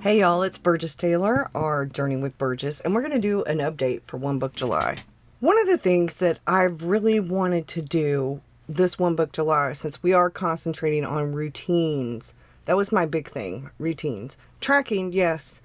Hey y'all, it's Burgess Taylor, our Journey with Burgess, and we're going to do an update for One Book July. One of the things that I've really wanted to do this One Book July, since we are concentrating on routines, that was my big thing, routines. Tracking, yes.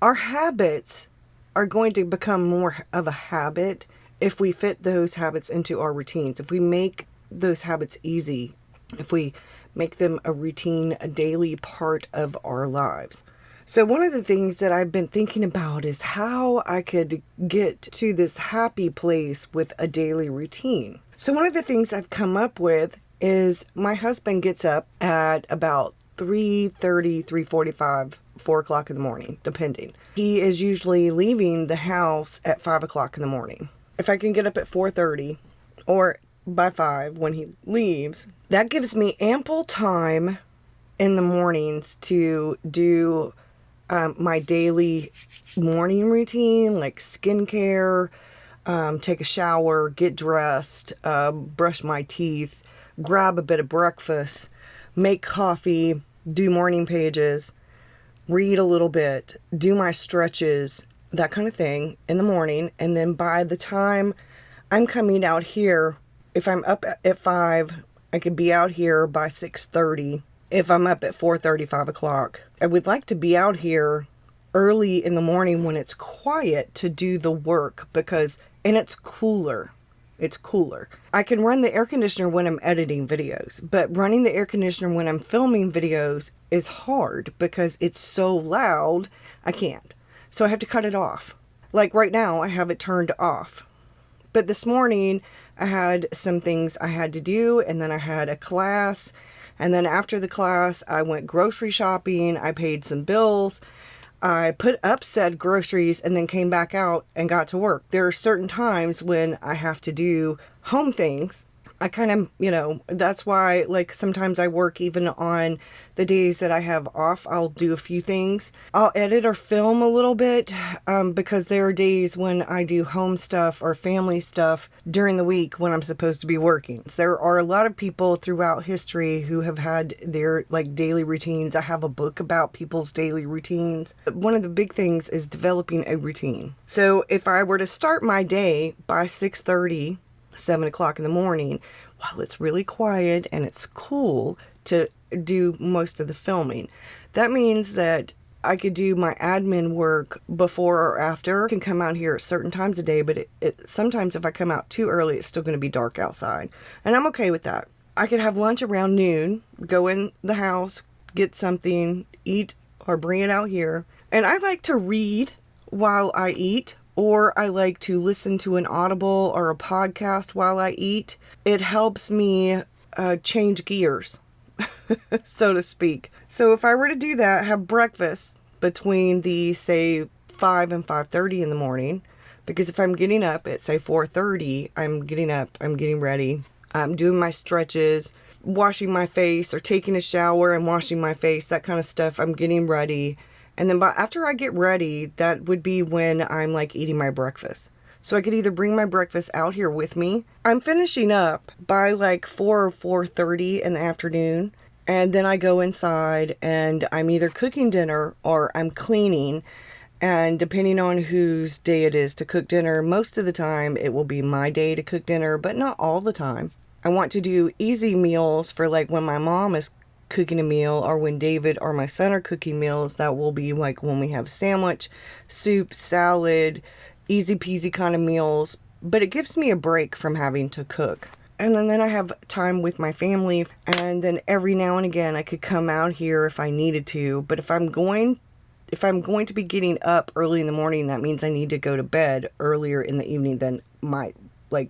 Our habits are going to become more of a habit if we fit those habits into our routines. If we make those habits easy, if we make them a routine, a daily part of our lives. So one of the things that I've been thinking about is how I could get to this happy place with a daily routine. So one of the things I've come up with is my husband gets up at about 3:30, 3:45, 4 o'clock in the morning, depending. He is usually leaving the house at 5 o'clock in the morning. If I can get up at 4:30 or by 5 when he leaves, that gives me ample time in the mornings to do my daily morning routine, like skincare, take a shower, get dressed, brush my teeth, grab a bit of breakfast, make coffee, do morning pages, read a little bit, do my stretches, that kind of thing in the morning. And then by the time I'm coming out here, if I'm up at 5, I could be out here by 6:30. If I'm up at 4:30, 5 o'clock, I would like to be out here early in the morning when it's quiet to do the work and it's cooler. It's cooler. I can run the air conditioner when I'm editing videos, but running the air conditioner when I'm filming videos is hard because it's so loud. I can't. So I have to cut it off. Like right now, I have it turned off. But this morning, I had some things I had to do, and then I had a class. And then after the class, I went grocery shopping. I paid some bills. I put up said groceries and then came back out and got to work. There are certain times when I have to do home things. I kind of, that's why, like, sometimes I work even on the days that I have off. I'll do a few things. I'll edit or film a little bit because there are days when I do home stuff or family stuff during the week when I'm supposed to be working. So there are a lot of people throughout history who have had their, like, daily routines. I have a book about people's daily routines. One of the big things is developing a routine. So if I were to start my day by 6:30, 7 o'clock in the morning, while it's really quiet and it's cool to do most of the filming. That means that I could do my admin work before or after. I can come out here at certain times of day, but sometimes if I come out too early, it's still going to be dark outside. And I'm okay with that. I could have lunch around noon, go in the house, get something, eat, or bring it out here. And I like to read while I eat. Or I like to listen to an Audible or a podcast while I eat. It helps me change gears, so to speak. So if I were to do that, have breakfast between the, say, 5 and 5:30 in the morning. Because if I'm getting up at, say, 4:30, I'm getting up, I'm getting ready. I'm doing my stretches, washing my face, or taking a shower and washing my face, that kind of stuff. I'm getting ready. And then after I get ready, that would be when I'm like eating my breakfast. So I could either bring my breakfast out here with me. I'm finishing up by like 4 or 4:30 in the afternoon. And then I go inside and I'm either cooking dinner or I'm cleaning. And depending on whose day it is to cook dinner, most of the time it will be my day to cook dinner, but not all the time. I want to do easy meals for like when my mom is cooking a meal, or when David or my son are cooking meals. That will be like when we have sandwich, soup, salad, easy peasy kind of meals. But it gives me a break from having to cook. And then I have time with my family. And then every now and again I could come out here if I needed to. But if I'm going to be getting up early in the morning, that means I need to go to bed earlier in the evening than my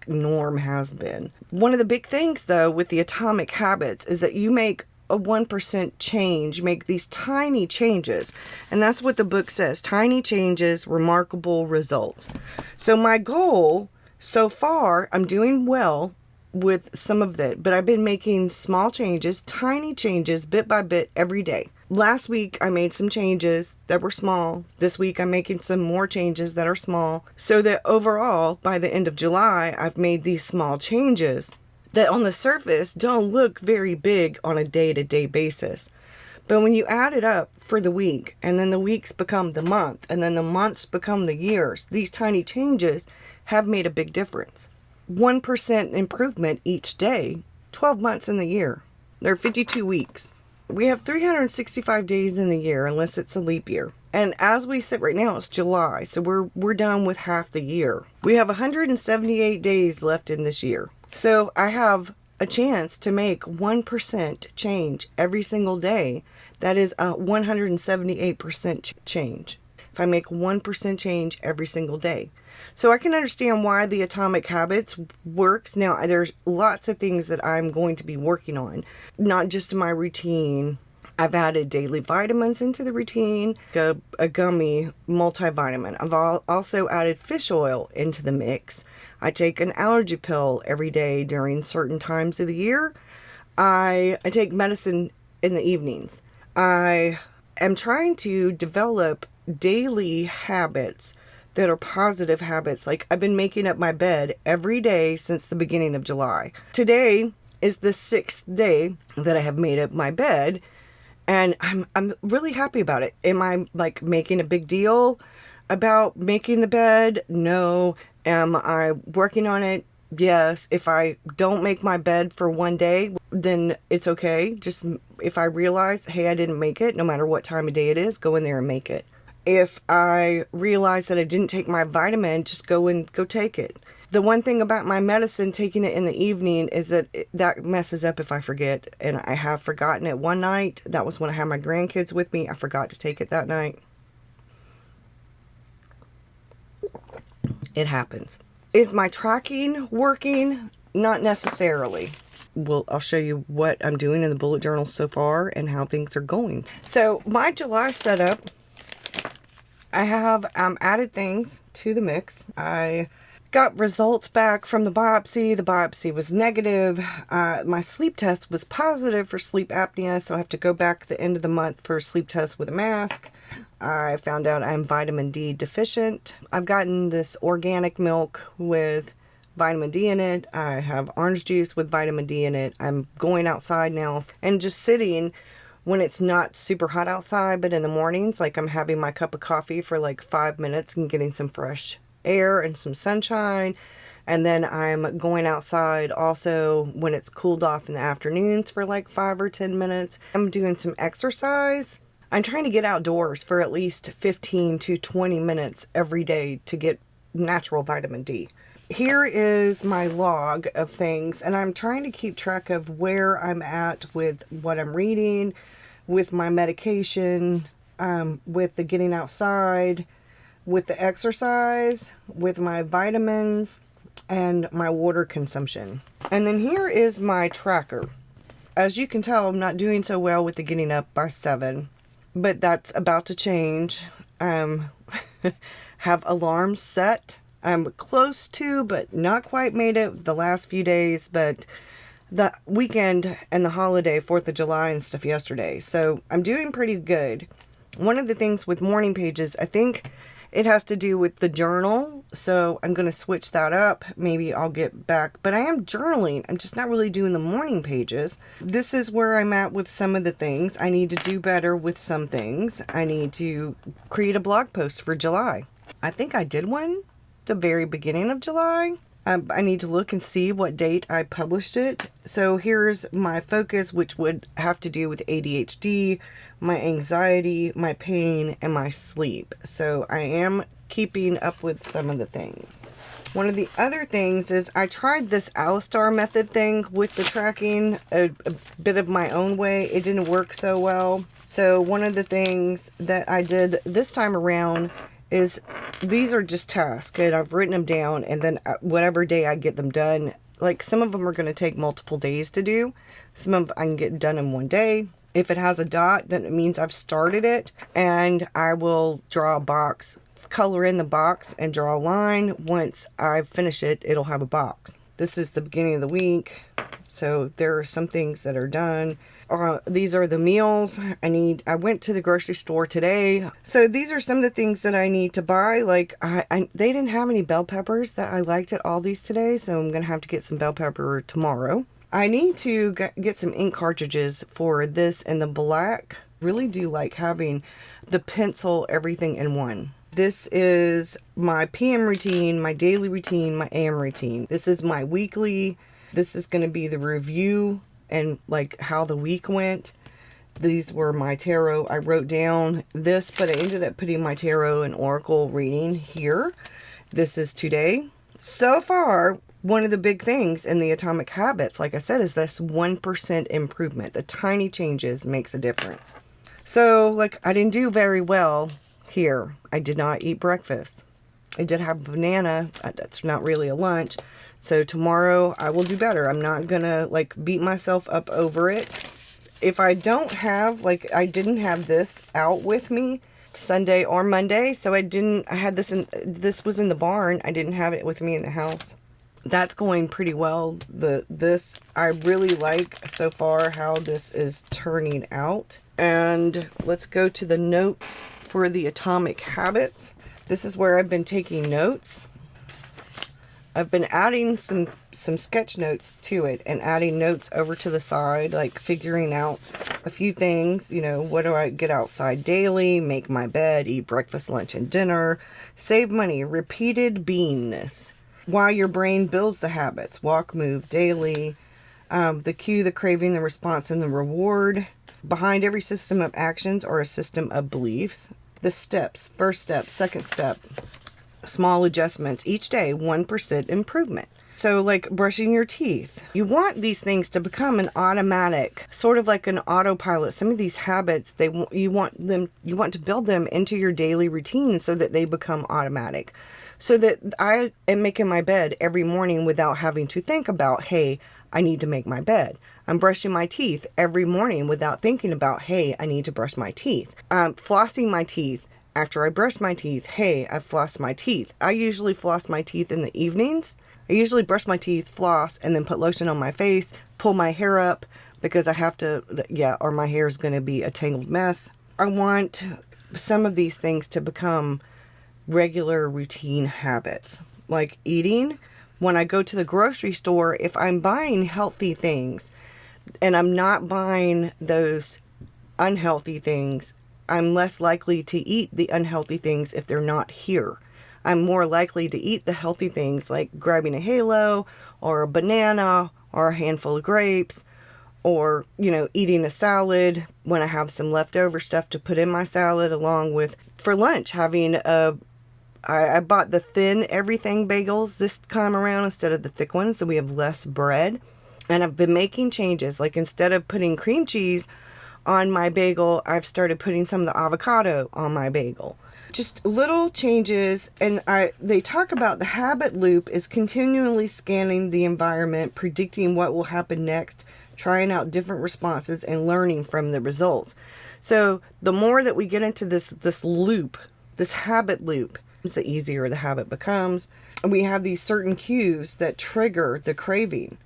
norm has been. One of the big things though with the atomic habits is that you make a 1% change, make these tiny changes. And that's what the book says. Tiny changes, remarkable results. So my goal so far, I'm doing well with some of that, but I've been making small changes, tiny changes, bit by bit every day. Last week, I made some changes that were small. This week, I'm making some more changes that are small. So that overall, by the end of July, I've made these small changes that on the surface don't look very big on a day-to-day basis. But when you add it up for the week, and then the weeks become the month, and then the months become the years, these tiny changes have made a big difference. 1% improvement each day, 12 months in the year. There are 52 weeks. We have 365 days in the year, unless it's a leap year. And as we sit right now, it's July, so we're done with half the year. We have 178 days left in this year. So I have a chance to make 1% change every single day. That is a 178% change. If I make 1% change every single day. So I can understand why the Atomic Habits works. Now, there's lots of things that I'm going to be working on, not just in my routine. I've added daily vitamins into the routine, a gummy multivitamin. I've also added fish oil into the mix. I take an allergy pill every day during certain times of the year. I take medicine in the evenings. I am trying to develop daily habits that are positive habits. Like, I've been making up my bed every day since the beginning of July. Today is the 6th day that I have made up my bed, and I'm really happy about it. Am I like making a big deal about making the bed? No. Am I working on it? Yes. If I don't make my bed for one day, then it's okay. Just if I realize, hey, I didn't make it, no matter what time of day it is, go in there and make it. If I realize that I didn't take my vitamin, just go take it. The one thing about my medicine, taking it in the evening, is that that messes up if I forget. And I have forgotten it one night. That was when I had my grandkids with me. I forgot to take it that night. It happens. Is my tracking working? Not necessarily. I'll show you what I'm doing in the bullet journal so far and how things are going. So my July setup, I have added things to the mix. I got results back from the biopsy. The biopsy was negative. My sleep test was positive for sleep apnea, so I have to go back at the end of the month for a sleep test with a mask. I found out I'm vitamin D deficient. I've gotten this organic milk with vitamin D in it. I have orange juice with vitamin D in it. I'm going outside now and just sitting when it's not super hot outside, but in the mornings, like, I'm having my cup of coffee for like 5 minutes and getting some fresh air and some sunshine. And then I'm going outside also when it's cooled off in the afternoons for like 5 or 10 minutes. I'm doing some exercise. I'm trying to get outdoors for at least 15 to 20 minutes every day to get natural vitamin D. Here is my log of things, and I'm trying to keep track of where I'm at with what I'm reading, with my medication, with the getting outside, with the exercise, with my vitamins, and my water consumption. And then here is my tracker. As you can tell, I'm not doing so well with the getting up by 7, but that's about to change. Have alarms set. I'm close to, but not quite made it the last few days, but the weekend and the holiday, 4th of July and stuff yesterday. So I'm doing pretty good. One of the things with morning pages, I think it has to do with the journal. So I'm going to switch that up. Maybe I'll get back, but I am journaling. I'm just not really doing the morning pages. This is where I'm at with some of the things. I need to do better with some things. I need to create a blog post for July. I think I did one the very beginning of July. I need to look and see what date I published it. So here's my focus, which would have to do with ADHD, my anxiety, my pain, and my sleep. So I am keeping up with some of the things. One of the other things is I tried this Alistar method thing with the tracking a bit of my own way. It didn't work so well. So one of the things that I did this time around is these are just tasks, and I've written them down, and then whatever day I get them done, like some of them are going to take multiple days to do. Some of I can get done in one day. If it has a dot, then it means I've started it, and I will draw a box, color in the box, and draw a line. Once I finish it, it'll have a box. This is the beginning of the week, so there are some things that are done. These are the meals I went to the grocery store today. So these are some of the things that I need to buy. Like they didn't have any bell peppers that I liked at Aldi's today. So I'm going to have to get some bell pepper tomorrow. I need to get some ink cartridges for this and the black Really do like having the pencil everything in one. This is my PM routine, my daily routine, my AM routine. This is my weekly. This is going to be the review and like how the week went. These were my tarot. I wrote down this, but I ended up putting my tarot and oracle reading here. This is today. So far, one of the big things in the Atomic Habits, like I said, is this 1% improvement. The tiny changes makes a difference. So, like, I didn't do very well here. I did not eat breakfast. I did have a banana. That's not really a lunch. So tomorrow I will do better. I'm not gonna like beat myself up over it. If I don't have, like, I didn't have this out with me Sunday or Monday, so I had this was in the barn. I didn't have it with me in the house. That's going pretty well. This I really like so far how this is turning out. And let's go to the notes for the Atomic Habits. This is where I've been taking notes. I've been adding some sketch notes to it and adding notes over to the side, like figuring out a few things. You know, what do I get outside daily, make my bed, eat breakfast, lunch, and dinner, save money, repeated beingness, why your brain builds the habits, walk, move daily, the cue, the craving, the response, and the reward. Behind every system of actions or a system of beliefs. The steps, first step, second step, small adjustments each day, 1% improvement. So like brushing your teeth. You want these things to become an automatic, sort of like an autopilot. Some of these habits, you want to build them into your daily routine so that they become automatic. So that I am making my bed every morning without having to think about, hey, I need to make my bed. I'm brushing my teeth every morning without thinking about, hey, I need to brush my teeth. Flossing my teeth after I brush my teeth. Hey, I've flossed my teeth. I usually floss my teeth in the evenings. I usually brush my teeth, floss, and then put lotion on my face, pull my hair up because I have to, or my hair is going to be a tangled mess. I want some of these things to become regular routine habits, like eating. When I go to the grocery store, if I'm buying healthy things and I'm not buying those unhealthy things, I'm less likely to eat the unhealthy things if they're not here. I'm more likely to eat the healthy things like grabbing a halo or a banana or a handful of grapes or, you know, eating a salad when I have some leftover stuff to put in my salad, along with for lunch having I bought the thin everything bagels this time around instead of the thick ones, so we have less bread. And I've been making changes, like instead of putting cream cheese on my bagel, I've started putting some of the avocado on my bagel. Just little changes. And they talk about the habit loop is continually scanning the environment, predicting what will happen next, trying out different responses, and learning from the results. So the more that we get into this loop, this habit loop, the easier the habit becomes. And we have these certain cues that trigger the craving.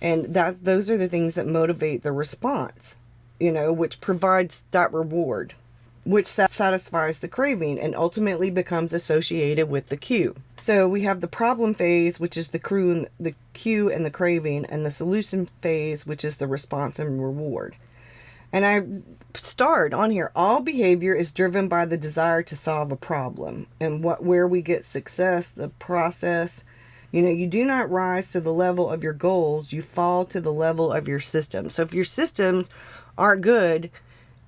And those are the things that motivate the response, you know, which provides that reward, which satisfies the craving and ultimately becomes associated with the cue. So we have the problem phase, which is the cue and the craving, and the solution phase, which is the response and reward. And I starred on here, all behavior is driven by the desire to solve a problem. And where we get success, the process, you know, you do not rise to the level of your goals, you fall to the level of your systems. So if your systems aren't good,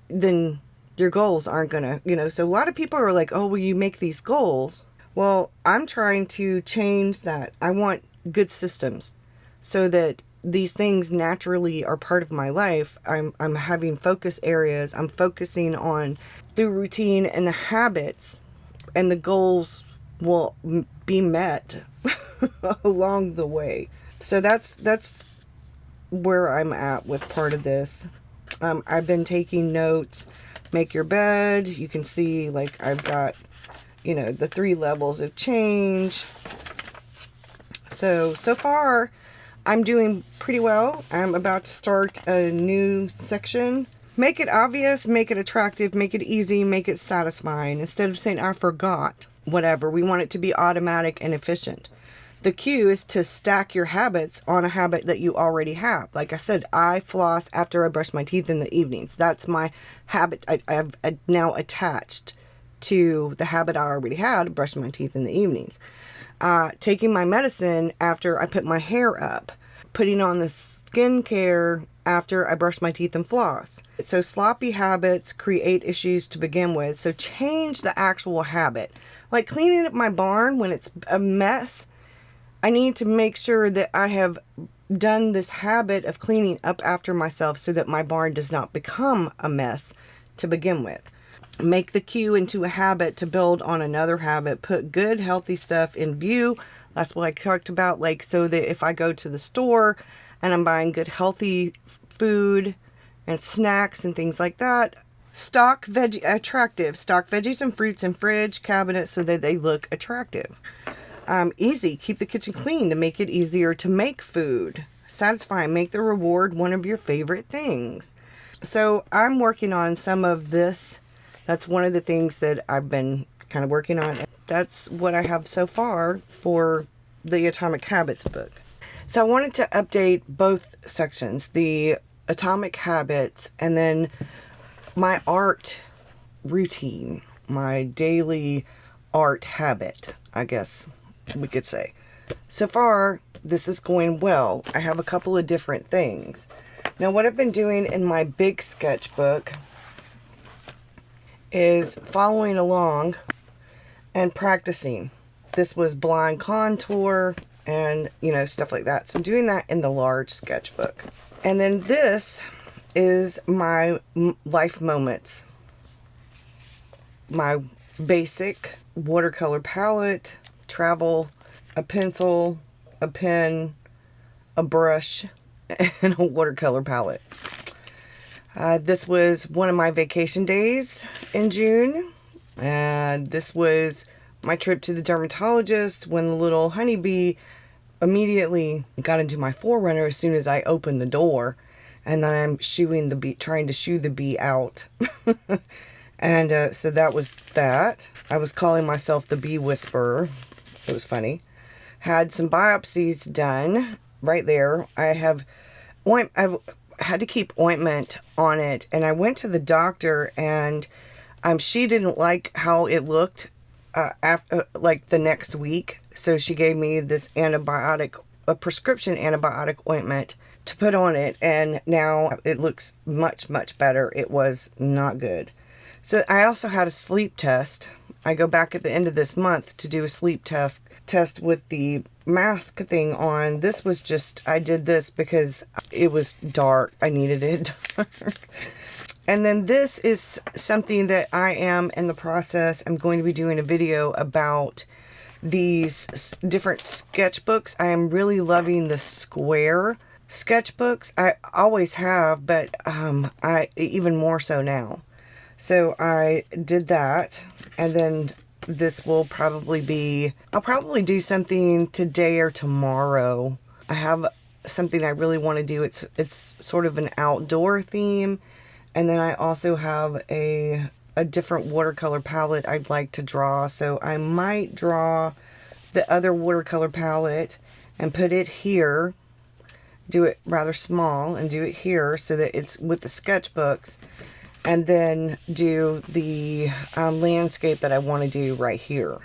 then your goals aren't gonna, you know. So a lot of people are like, oh, well, you make these goals. Well, I'm trying to change that. I want good systems so that these things naturally are part of my life. I'm having focus areas. I'm focusing on the routine and the habits, and the goals will be met along the way. So that's where I'm at with part of this. I've been taking notes. Make your bed. You can see, like, I've got, you know, the 3 levels of change. So far, I'm doing pretty well. I'm about to start a new section. Make it obvious, make it attractive, make it easy, make it satisfying. Instead of saying, I forgot, whatever. We want it to be automatic and efficient. The cue is to stack your habits on a habit that you already have. Like I said, I floss after I brush my teeth in the evenings. That's my habit. I've now attached to the habit I already had, brushing my teeth in the evenings. Taking my medicine after I put my hair up. Putting on the skincare after I brush my teeth and floss. So sloppy habits create issues to begin with. So change the actual habit. Like cleaning up my barn when it's a mess. I need to make sure that I have done this habit of cleaning up after myself so that my barn does not become a mess to begin with. Make the cue into a habit to build on another habit. Put good, healthy stuff in view. That's what I talked about. Like, so that if I go to the store and I'm buying good, healthy food and snacks and things like that, stock veggies and fruits in fridge cabinets so that they look attractive. Easy. Keep the kitchen clean to make it easier to make food. Satisfying. Make the reward one of your favorite things. So I'm working on some of this. That's one of the things that I've been kind of working on. That's what I have so far for the Atomic Habits book. So I wanted to update both sections, the Atomic Habits and then my art routine, my daily art habit, I guess we could say. So far, this is going well. I have a couple of different things. Now, what I've been doing in my big sketchbook is following along and practicing. This was blind contour and, stuff like that. So I'm doing that in the large sketchbook. And then this is my life moments. My basic watercolor palette, travel, a pencil, a pen, a brush, and a watercolor palette. This was one of my vacation days in June. And this was my trip to the dermatologist when the little honeybee immediately got into my forerunner as soon as I opened the door. And then I'm shooing the bee, trying to shoo the bee out. And so that was that. I was calling myself the bee whisperer. It was funny. Had some biopsies done right there. I've had to keep ointment on it. And I went to the doctor and she didn't like how it looked after, like the next week. So she gave me this a prescription antibiotic ointment to put on it. And now it looks much, much better. It was not good. So I also had a sleep test. I go back at the end of this month to do a sleep test with the mask thing on. This was just, I did this because it was dark. I needed it dark. And then this is something that I am in the process. I'm going to be doing a video about these different sketchbooks. I am really loving the square sketchbooks. I always have, but I even more so now. So I did that, and then this will probably be, I'll probably do something today or tomorrow. I have something I really want to do. It's sort of an outdoor theme. And then I also have a different watercolor palette I'd like to draw. So I might draw the other watercolor palette and put it here. Do it rather small and do it here so that it's with the sketchbooks. And then do the landscape that I want to do right here.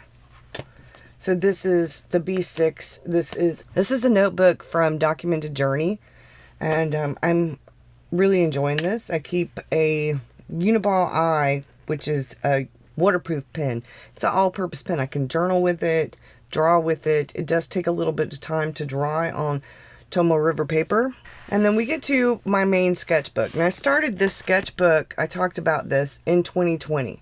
So this is the B6. This is a notebook from Documented Journey. And I'm really enjoying this. I keep a Uniball Eye, which is a waterproof pen. It's an all-purpose pen. I can journal with it, draw with it. It does take a little bit of time to dry on Tomoe River paper. And then we get to my main sketchbook. And I started this sketchbook, I talked about this, in 2020.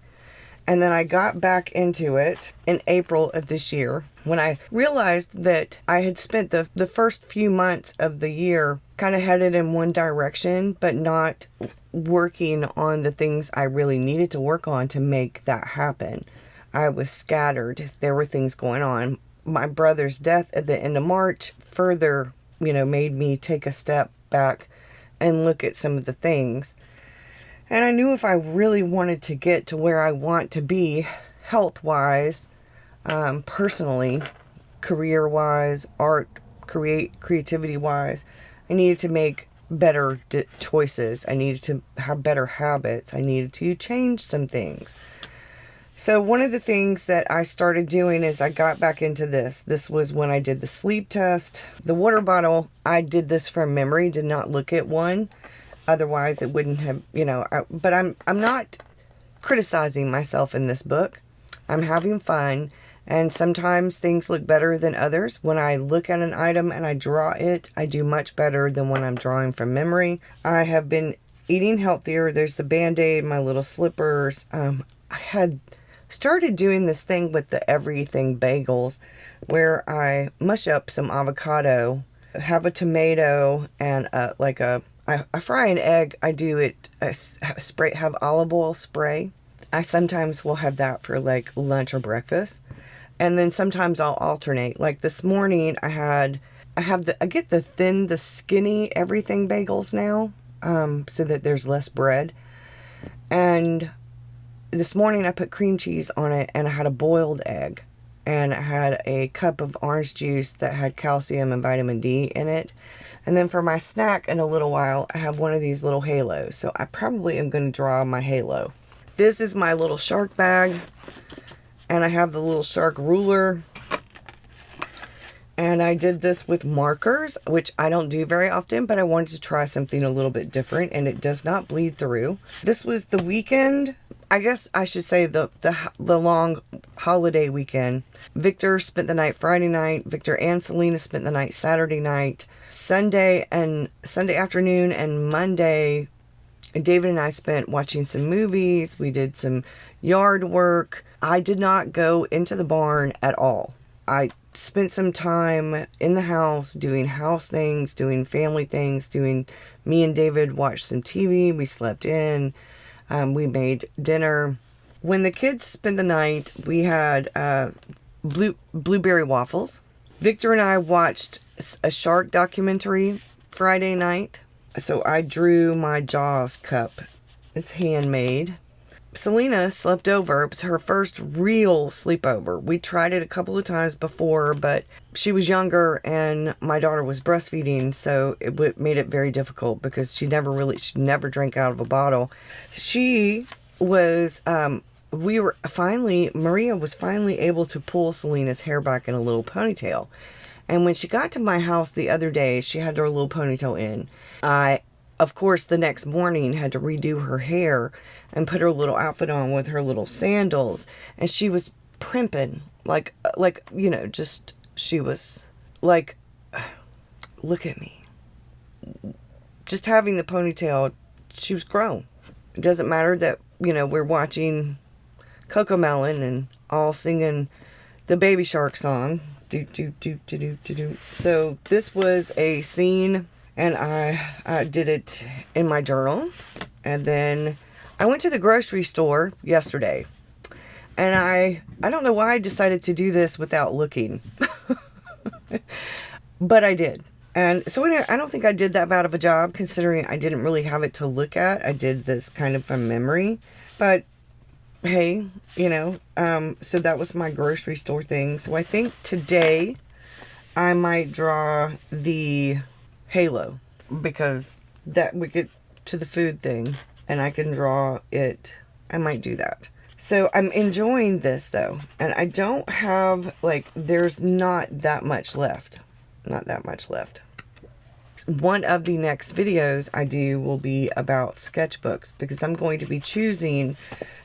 And then I got back into it in April of this year when I realized that I had spent the first few months of the year kind of headed in one direction, but not working on the things I really needed to work on to make that happen. I was scattered. There were things going on. My brother's death at the end of March further made me take a step back and look at some of the things. And I knew if I really wanted to get to where I want to be health-wise, personally, career-wise, creativity-wise. I needed to make better choices. I needed to have better habits. I needed to change some things. So one of the things that I started doing is I got back into this. This was when I did the sleep test. The water bottle, I did this from memory, did not look at one. Otherwise, it wouldn't have, but I'm not criticizing myself in this book. I'm having fun, and sometimes things look better than others. When I look at an item and I draw it, I do much better than when I'm drawing from memory. I have been eating healthier. There's the Band-Aid, my little slippers. I had started doing this thing with the everything bagels where I mush up some avocado, have a tomato, and I fry an egg. I do it, have olive oil spray. I sometimes will have that for like lunch or breakfast. And then sometimes I'll alternate. Like this morning I get the skinny everything bagels now, so that there's less bread. And this morning I put cream cheese on it, and I had a boiled egg, and I had a cup of orange juice that had calcium and vitamin D in it. And then for my snack in a little while, I have one of these little halos. So I probably am going to draw my halo. This is my little shark bag. And I have the little shark ruler. And I did this with markers, which I don't do very often, but I wanted to try something a little bit different, and it does not bleed through. This was the weekend. I guess I should say the long holiday weekend. Victor spent the night Friday night. Victor and Selena spent the night Saturday night. Sunday afternoon and Monday, David and I spent watching some movies. We did some yard work. I did not go into the barn at all. I spent some time in the house doing house things, doing family things, me and David watched some TV. We slept in. We made dinner. When the kids spent the night, we had blueberry waffles. Victor and I watched a shark documentary Friday night. So I drew my Jaws cup. It's handmade. Selena slept over. It was her first real sleepover. We tried it a couple of times before, but she was younger and my daughter was breastfeeding, so it made it very difficult because she never drank out of a bottle. Maria was finally able to pull Selena's hair back in a little ponytail. And when she got to my house the other day, she had her little ponytail in. I, of course, the next morning had to redo her hair and put her little outfit on with her little sandals. And she was primping, she was like, look at me. Just having the ponytail, she was grown. It doesn't matter that, we're watching Cocomelon and all singing the Baby Shark song. Do, do, do, do, do, do, do. So this was a scene, and I did it in my journal. And then I went to the grocery store yesterday, and I don't know why I decided to do this without looking, but I did. And so I don't think I did that bad of a job, considering I didn't really have it to look at. I did this kind of from memory, but hey, so that was my grocery store thing. So I think today I might draw the halo, because that we get to the food thing and I can draw it. I might do that. So I'm enjoying this though. And I don't have, there's not that much left. Not that much left. One of the next videos I do will be about sketchbooks, because I'm going to be choosing,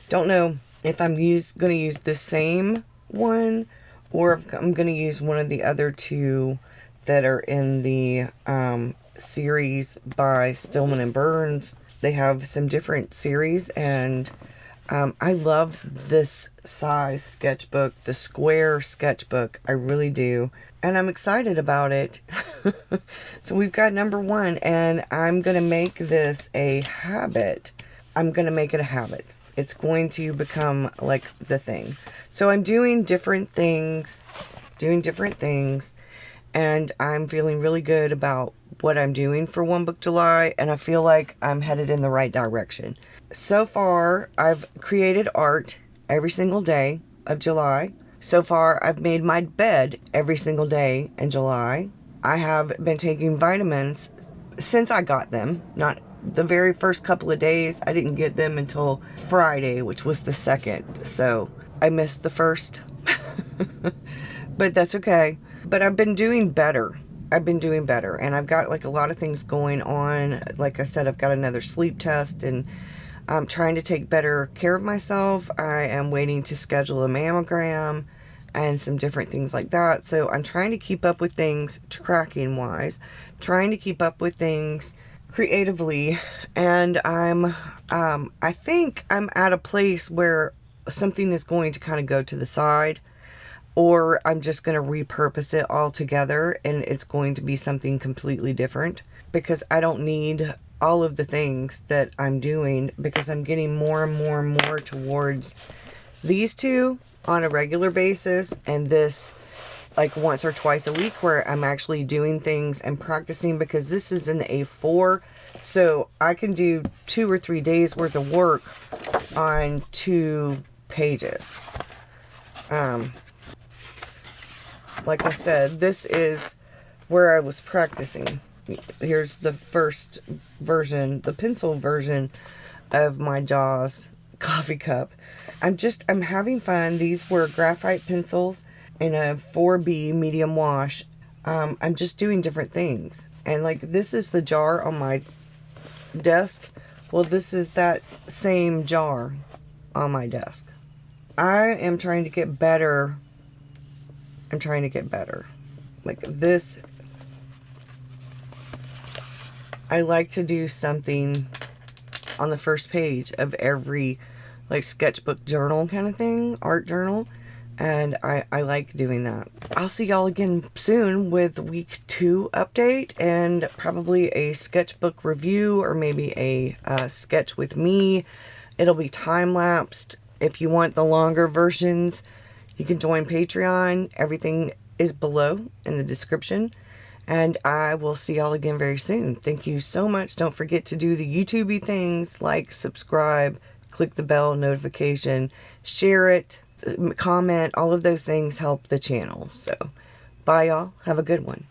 don't know if I'm going to use the same one or if I'm going to use one of the other two that are in the series by Stillman and Burns. They have some different series, and I love this size sketchbook, the square sketchbook. I really do. And I'm excited about it. So we've got number 1, and I'm going to make this a habit. I'm going to make it a habit. It's going to become like the thing. So I'm doing different things, and I'm feeling really good about what I'm doing for One Book July, and I feel like I'm headed in the right direction. So far, I've created art every single day of July. So far, I've made my bed every single day in July. I have been taking vitamins since I got them. Not the very first couple of days. I didn't get them until Friday, which was the 2nd. So I missed the first. But that's okay. But I've been doing better. I've been doing better. And I've got like a lot of things going on. Like I said, I've got another sleep test, and I'm trying to take better care of myself. I am waiting to schedule a mammogram and some different things like that. So I'm trying to keep up with things tracking wise, trying to keep up with things creatively. And I think I'm at a place where something is going to kind of go to the side, or I'm just going to repurpose it all together and it's going to be something completely different, because I don't need all of the things that I'm doing, because I'm getting more and more and more towards these two on a regular basis, and this like once or twice a week where I'm actually doing things and practicing, because this is an A4, so I can do 2 or 3 days worth of work on 2 pages. Like I said, this is where I was practicing. Here's the first version, the pencil version of my Jaws coffee cup. I'm having fun. These were graphite pencils in a 4B medium wash. I'm just doing different things. And like, this is the jar on my desk. Well, this is that same jar on my desk. I am trying to get better. I'm trying to get better. Like this, I like to do something on the first page of every like sketchbook journal kind of thing, art journal. And I like doing that. I'll see y'all again soon with week 2 update, and probably a sketchbook review, or maybe a sketch with me. It'll be time-lapsed. If you want the longer versions, you can join Patreon. Everything is below in the description. And I will see y'all again very soon. Thank you so much. Don't forget to do the YouTube-y things, like, subscribe, click the bell notification, share it, comment. All of those things help the channel. So, bye y'all. Have a good one.